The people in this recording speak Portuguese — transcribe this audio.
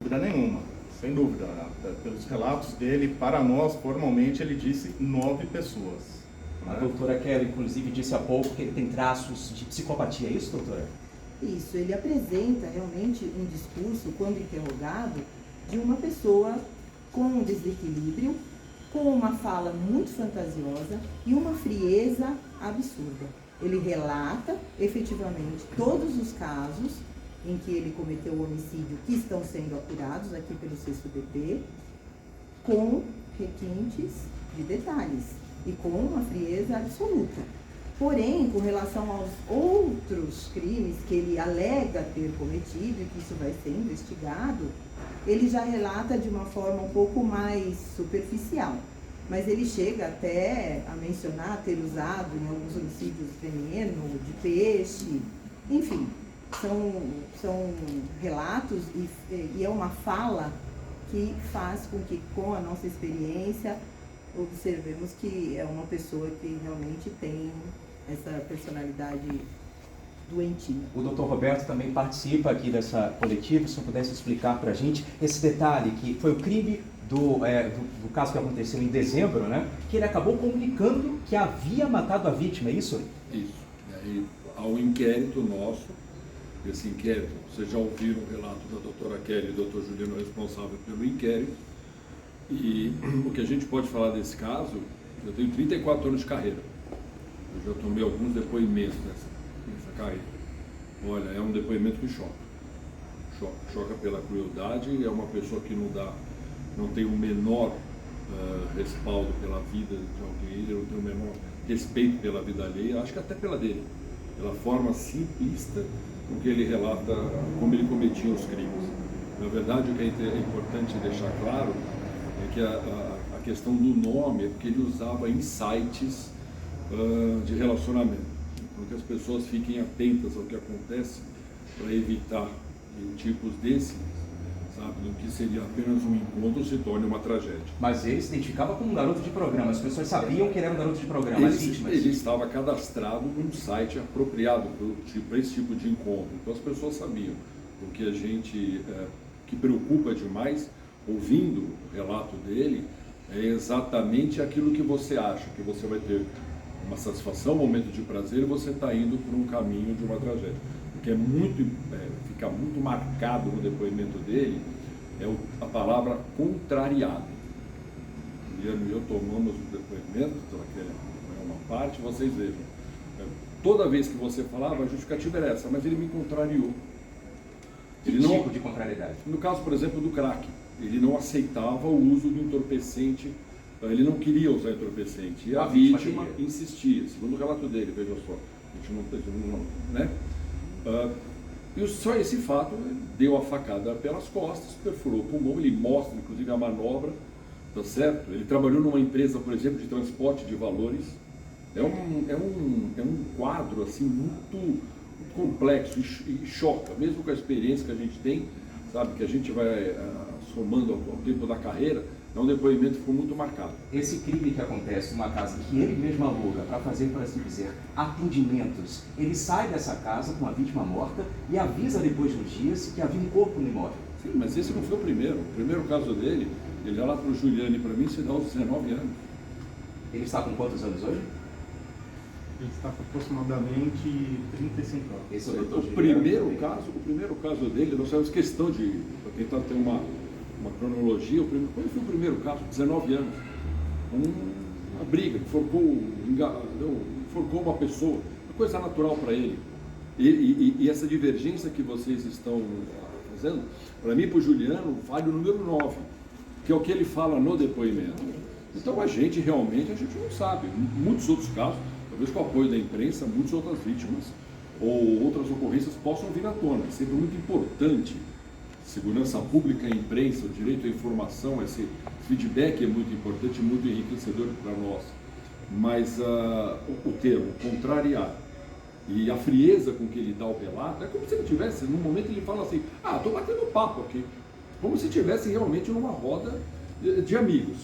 dúvida nenhuma, sem dúvida. Pelos relatos dele, para nós, formalmente, ele disse 9 pessoas. A doutora Kelly, inclusive, disse há pouco que ele tem traços de psicopatia, é isso, doutora? Isso, ele apresenta realmente um discurso, quando interrogado, de uma pessoa com um desequilíbrio, com uma fala muito fantasiosa e uma frieza absurda. Ele relata, efetivamente, todos os casos em que ele cometeu o homicídio que estão sendo apurados aqui pelo 6º DP, com requintes de detalhes e com uma frieza absoluta. Porém, com relação aos outros crimes que ele alega ter cometido e que isso vai ser investigado, ele já relata de uma forma um pouco mais superficial. Mas ele chega até a mencionar ter usado em alguns homicídios veneno, de peixe, enfim, são relatos e é uma fala que faz com que, com a nossa experiência, observemos que é uma pessoa que realmente tem essa personalidade doentia. O doutor Roberto também participa aqui dessa coletiva, se eu pudesse explicar para a gente esse detalhe, que foi o crime do caso que aconteceu em dezembro, né? Que ele acabou comunicando que havia matado a vítima, é isso? Isso. E aí, ao inquérito nosso, esse inquérito, vocês já ouviram o relato da doutora Kelly e do doutor Juliano, responsável pelo inquérito, e o que a gente pode falar desse caso, eu tenho 34 anos de carreira. Eu já tomei alguns depoimentos nessa carreira. Olha, é um depoimento que choca. Choca pela crueldade, é uma pessoa que não tem o menor respaldo pela vida de alguém, ele não tem o menor respeito pela vida alheia, acho que até pela dele, pela forma simplista com que ele relata como ele cometia os crimes. Na verdade, o que é importante deixar claro é que a questão do nome é porque ele usava insights de relacionamento. Então, que as pessoas fiquem atentas ao que acontece para evitar que tipos desses, sabe, do que seria apenas um encontro se torne uma tragédia. Mas ele se identificava como um garoto de programa, as pessoas sabiam que ele era um garoto de programa, as vítimas. Ele estava cadastrado num site apropriado para esse tipo de encontro, então as pessoas sabiam. O que a gente, que preocupa demais, ouvindo o relato dele, é exatamente aquilo que você acha, que você vai ter uma satisfação, um momento de prazer, e você está indo por um caminho de uma tragédia. O que fica muito marcado no depoimento dele é a palavra contrariado. Juliano e eu tomamos o depoimento, então aqui é uma parte, vocês vejam. Toda vez que você falava, a justificativa era essa, mas ele me contrariou. Que tipo de contrariedade? No caso, por exemplo, do crack, ele não aceitava o uso do entorpecente, ele não queria usar entorpecente, e a vítima insistia, segundo o relato dele, veja só, a gente não né? E só esse fato deu a facada pelas costas, perfurou o pulmão, ele mostra inclusive a manobra, tá certo? Ele trabalhou numa empresa, por exemplo, de transporte de valores, é um quadro assim muito complexo e choca, mesmo com a experiência que a gente tem, sabe, que a gente vai somando ao tempo da carreira, é um depoimento que ficou muito marcado. Esse crime que acontece numa casa que ele mesmo aluga para fazer, por assim dizer, atendimentos, ele sai dessa casa com a vítima morta e avisa depois de uns dias que havia um corpo no imóvel. Sim, mas esse não foi o primeiro. O primeiro caso dele, ele lá para o Juliano e para mim, se dá aos 19 anos. Ele está com quantos anos hoje? Ele está com aproximadamente 35 anos. Esse é o doutor O primeiro caso dele, nós fizemos questão de, para tentar ter uma cronologia, quando foi o primeiro caso? 19 anos. Uma briga, que enforcou uma pessoa, uma coisa natural para ele. E essa divergência que vocês estão fazendo, para mim e para o Juliano, vale o número 9, que é o que ele fala no depoimento. Então a gente não sabe. Muitos outros casos, talvez com o apoio da imprensa, muitas outras vítimas ou outras ocorrências possam vir à tona. É sempre muito importante. Segurança pública, a imprensa, o direito à informação, esse feedback é muito importante, muito enriquecedor para nós. Mas o termo contrariar e a frieza com que ele dá o relato, é como se ele tivesse, num momento ele fala assim, estou batendo papo aqui, como se estivesse realmente numa roda de amigos.